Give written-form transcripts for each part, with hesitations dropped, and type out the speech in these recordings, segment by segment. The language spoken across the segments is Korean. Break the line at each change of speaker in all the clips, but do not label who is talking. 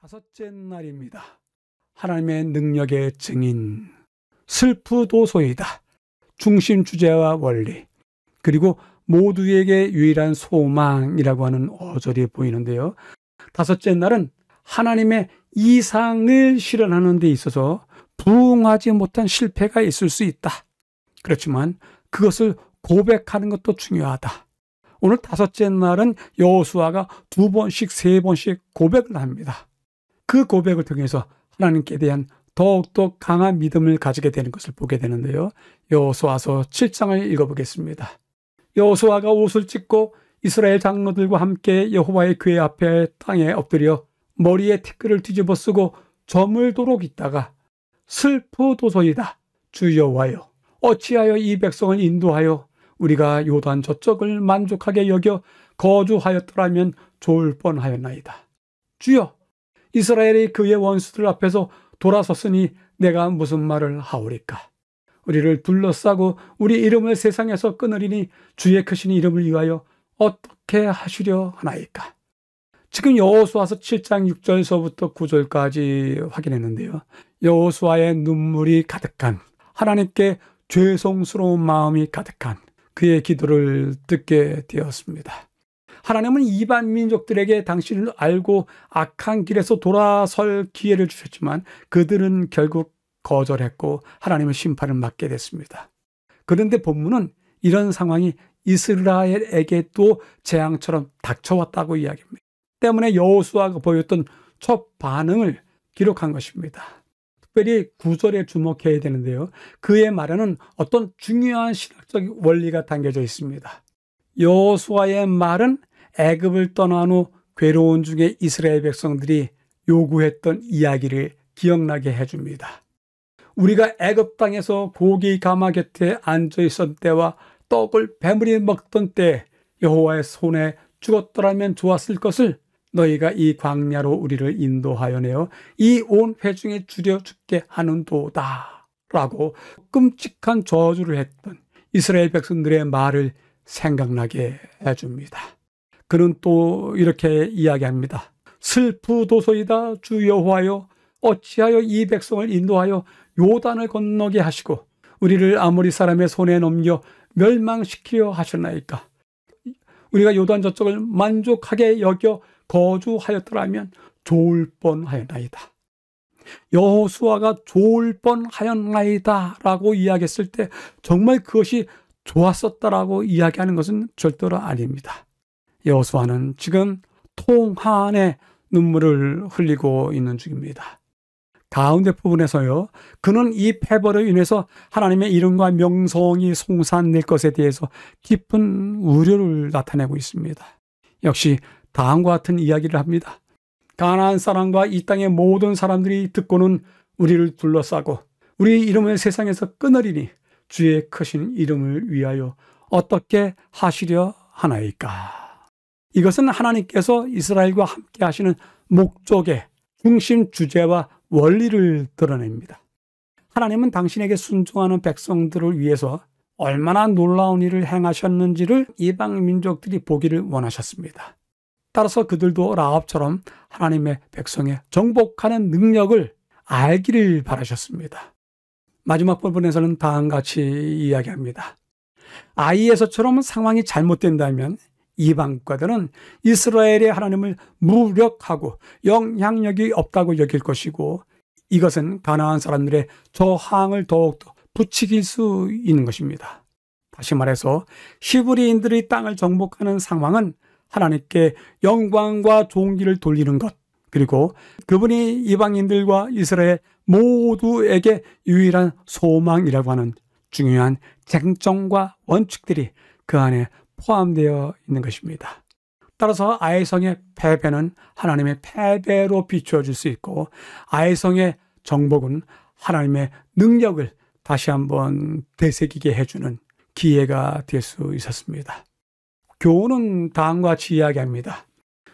다섯째 날입니다. 하나님의 능력의 증인, 슬프도소이다. 중심 주제와 원리, 그리고 모두에게 유일한 소망이라고 하는 어절이 보이는데요. 다섯째 날은 하나님의 이상을 실현하는 데 있어서 부응하지 못한 실패가 있을 수 있다. 그렇지만 그것을 고백하는 것도 중요하다. 오늘 다섯째 날은 여호수아가 2번씩 3번씩 고백을 합니다. 그 고백을 통해서 하나님께 대한 더욱더 강한 믿음을 가지게 되는 것을 보게 되는데요. 여호수아서 7장을 읽어보겠습니다. 여호수아가 옷을 찢고 이스라엘 장로들과 함께 여호와의 궤 앞에 땅에 엎드려 머리에 티끌을 뒤집어 쓰고 저물도록 있다가 슬프도소이다. 주 여호와여, 어찌하여 이 백성을 인도하여 우리가 요단 저쪽을 만족하게 여겨 거주하였더라면 좋을 뻔하였나이다. 주여, 이스라엘이 그의 원수들 앞에서 돌아섰으니 내가 무슨 말을 하오리까? 우리를 둘러싸고 우리 이름을 세상에서 끊으리니 주의 크신 이름을 위하여 어떻게 하시려 하나이까? 지금 여호수아서 7장 6절서부터 9절까지 확인했는데요. 여호수아의 눈물이 가득한, 하나님께 죄송스러운 마음이 가득한 그의 기도를 듣게 되었습니다. 하나님은 이방 민족들에게 당신을 알고 악한 길에서 돌아설 기회를 주셨지만 그들은 결국 거절했고 하나님의 심판을 맞게 됐습니다. 그런데 본문은 이런 상황이 이스라엘에게도 재앙처럼 닥쳐왔다고 이야기합니다. 때문에 여호수아가 보였던 첫 반응을 기록한 것입니다. 특별히 9절에 주목해야 되는데요. 그의 말에는 어떤 중요한 신학적 원리가 담겨져 있습니다. 여호수아의 말은 애굽을 떠난 후 괴로운 중에 이스라엘 백성들이 요구했던 이야기를 기억나게 해줍니다. 우리가 애굽 땅에서 고기 가마 곁에 앉아 있었던 때와 떡을 배물이 먹던 때 여호와의 손에 죽었더라면 좋았을 것을 너희가 이 광야로 우리를 인도하여 내어 이 온 회중에 줄여 죽게 하는도다 라고 끔찍한 저주를 했던 이스라엘 백성들의 말을 생각나게 해줍니다. 그는 또 이렇게 이야기합니다. 슬프도소이다. 주 여호와여, 어찌하여 이 백성을 인도하여 요단을 건너게 하시고 우리를 아모리 사람의 손에 넘겨 멸망시키려 하셨나이까? 우리가 요단 저쪽을 만족하게 여겨 거주하였더라면 좋을 뻔하였나이다. 여호수아가 좋을 뻔하였나이다 라고 이야기했을 때 정말 그것이 좋았었다라고 이야기하는 것은 절대로 아닙니다. 여호수아는 지금 통한의 눈물을 흘리고 있는 중입니다. 가운데 부분에서요, 그는 이 패배로 인해서 하나님의 이름과 명성이 송산될 것에 대해서 깊은 우려를 나타내고 있습니다. 역시 다음과 같은 이야기를 합니다. 가나안 사람과 이 땅의 모든 사람들이 듣고는 우리를 둘러싸고 우리 이름을 세상에서 끊으리니 주의 크신 이름을 위하여 어떻게 하시려 하나이까? 이것은 하나님께서 이스라엘과 함께 하시는 목적의 중심 주제와 원리를 드러냅니다. 하나님은 당신에게 순종하는 백성들을 위해서 얼마나 놀라운 일을 행하셨는지를 이방 민족들이 보기를 원하셨습니다. 따라서 그들도 라합처럼 하나님의 백성의 정복하는 능력을 알기를 바라셨습니다. 마지막 부분에서는 다음과 같이 이야기합니다. 아이에서처럼 상황이 잘못된다면 이방 국가들은 이스라엘의 하나님을 무력하고 영향력이 없다고 여길 것이고 이것은 가나안 사람들의 저항을 더욱더 부추길 수 있는 것입니다. 다시 말해서 히브리인들이 땅을 정복하는 상황은 하나님께 영광과 존귀를 돌리는 것, 그리고 그분이 이방인들과 이스라엘 모두에게 유일한 소망이라고 하는 중요한 쟁점과 원칙들이 그 안에 포함되어 있는 것입니다. 따라서 아이성의 패배는 하나님의 패배로 비추어질 수 있고 아이성의 정복은 하나님의 능력을 다시 한번 되새기게 해주는 기회가 될 수 있었습니다. 교훈은 다음과 같이 이야기합니다.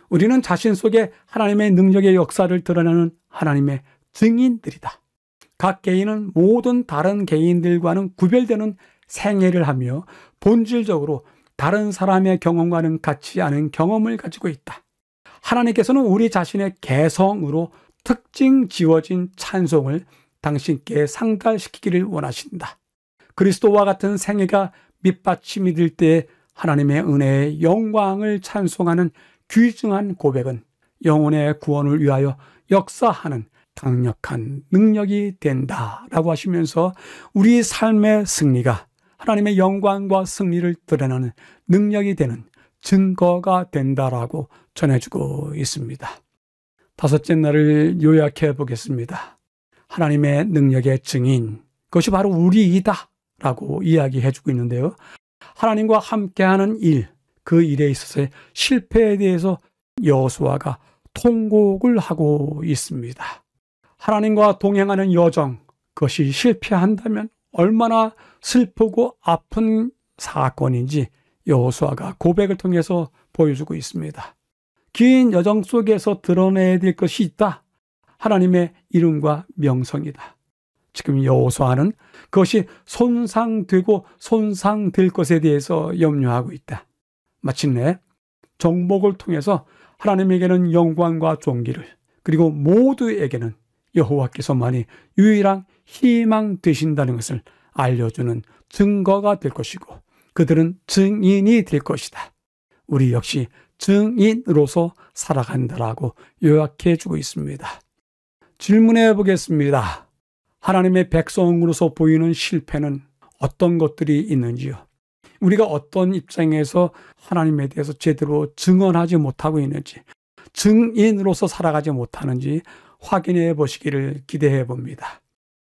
우리는 자신 속에 하나님의 능력의 역사를 드러내는 하나님의 증인들이다. 각 개인은 모든 다른 개인들과는 구별되는 생애를 하며 본질적으로 다른 사람의 경험과는 같지 않은 경험을 가지고 있다. 하나님께서는 우리 자신의 개성으로 특징 지어진 찬송을 당신께 상달시키기를 원하신다. 그리스도와 같은 생애가 밑받침이 될 때 하나님의 은혜의 영광을 찬송하는 귀중한 고백은 영혼의 구원을 위하여 역사하는 강력한 능력이 된다라고 하시면서 우리 삶의 승리가 하나님의 영광과 승리를 드러내는 능력이 되는 증거가 된다라고 전해주고 있습니다. 다섯째 날을 요약해 보겠습니다. 하나님의 능력의 증인, 그것이 바로 우리이다 라고 이야기해 주고 있는데요. 하나님과 함께하는 일, 그 일에 있어서의 실패에 대해서 여호수아가 통곡을 하고 있습니다. 하나님과 동행하는 여정, 그것이 실패한다면 얼마나 슬프고 아픈 사건인지 여호수아가 고백을 통해서 보여주고 있습니다. 긴 여정 속에서 드러내야 될 것이 있다. 하나님의 이름과 명성이다. 지금 여호수아는 그것이 손상되고 손상될 것에 대해서 염려하고 있다. 마침내 정복을 통해서 하나님에게는 영광과 존귀를, 그리고 모두에게는 여호와께서만이 유일한 희망 되신다는 것을 알려주는 증거가 될 것이고, 그들은 증인이 될 것이다. 우리 역시 증인으로서 살아간다라고 요약해 주고 있습니다. 질문해 보겠습니다. 하나님의 백성으로서 보이는 실패는 어떤 것들이 있는지요? 우리가 어떤 입장에서 하나님에 대해서 제대로 증언하지 못하고 있는지, 증인으로서 살아가지 못하는지 확인해 보시기를 기대해 봅니다.